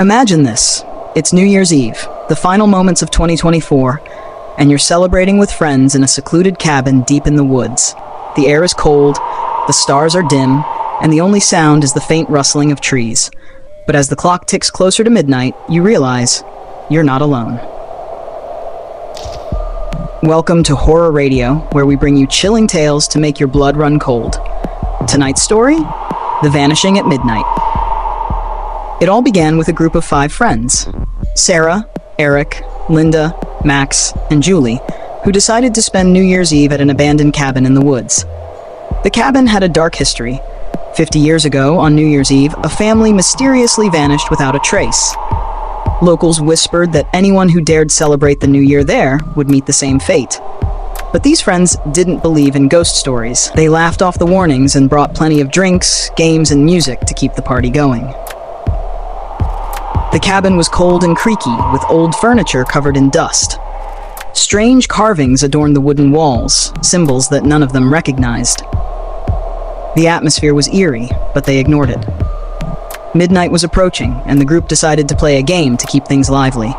Imagine this. It's New Year's Eve, the final moments of 2024, and you're celebrating with friends in a secluded cabin deep in the woods. The air is cold, the stars are dim, and the only sound is the faint rustling of trees. But as the clock ticks closer to midnight, you realize you're not alone. Welcome to Horror Radio, where we bring you chilling tales to make your blood run cold. Tonight's story? The Vanishing at Midnight. It all began with a group of 5 friends. Sarah, Eric, Linda, Max, and Julie, who decided to spend New Year's Eve at an abandoned cabin in the woods. The cabin had a dark history. 50 years ago, on New Year's Eve, a family mysteriously vanished without a trace. Locals whispered that anyone who dared celebrate the new year there would meet the same fate. But these friends didn't believe in ghost stories. They laughed off the warnings and brought plenty of drinks, games, and music to keep the party going. The cabin was cold and creaky, with old furniture covered in dust. Strange carvings adorned the wooden walls, symbols that none of them recognized. The atmosphere was eerie, but they ignored it. Midnight was approaching, and the group decided to play a game to keep things lively.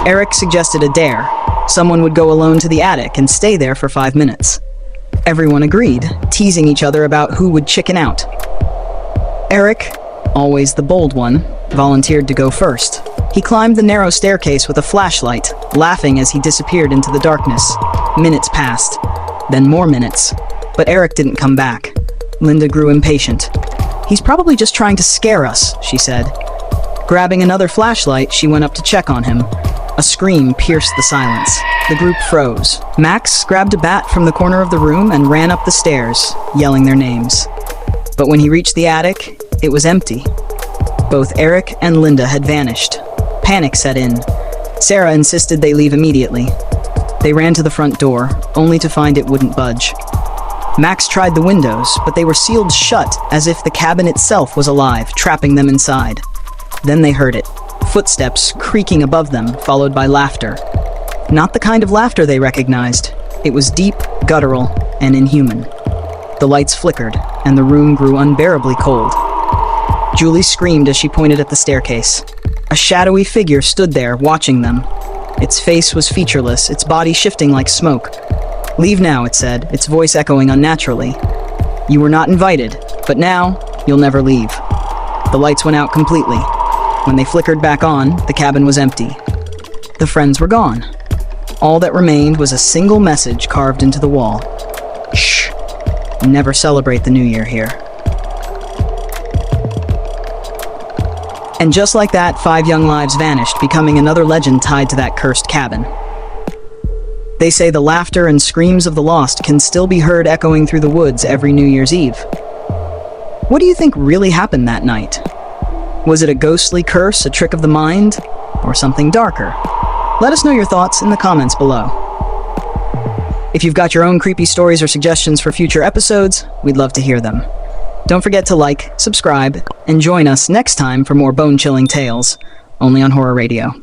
Eric suggested a dare. Someone would go alone to the attic and stay there for 5 minutes. Everyone agreed, teasing each other about who would chicken out. Eric, always the bold one, volunteered to go first. He climbed the narrow staircase with a flashlight, laughing as he disappeared into the darkness. Minutes passed, then more minutes, but Eric didn't come back. Linda grew impatient. "He's probably just trying to scare us," she said. Grabbing another flashlight, she went up to check on him. A scream pierced the silence. The group froze. Max grabbed a bat from the corner of the room and ran up the stairs, yelling their names. But when he reached the attic, it was empty. Both Eric and Linda had vanished. Panic set in. Sarah insisted they leave immediately. They ran to the front door, only to find it wouldn't budge. Max tried the windows, but they were sealed shut, as if the cabin itself was alive, trapping them inside. Then they heard it. Footsteps creaking above them, followed by laughter. Not the kind of laughter they recognized. It was deep, guttural, and inhuman. The lights flickered, and the room grew unbearably cold. Julie screamed as she pointed at the staircase. A shadowy figure stood there, watching them. Its face was featureless, its body shifting like smoke. "Leave now," it said, its voice echoing unnaturally. "You were not invited, but now, you'll never leave." The lights went out completely. When they flickered back on, the cabin was empty. The friends were gone. All that remained was a single message carved into the wall. "Shh. Never celebrate the new year here." And just like that, 5 young lives vanished, becoming another legend tied to that cursed cabin. They say the laughter and screams of the lost can still be heard echoing through the woods every New Year's Eve. What do you think really happened that night? Was it a ghostly curse, a trick of the mind, or something darker? Let us know your thoughts in the comments below. If you've got your own creepy stories or suggestions for future episodes, we'd love to hear them. Don't forget to like, subscribe, and join us next time for more bone-chilling tales, only on Horror Radio.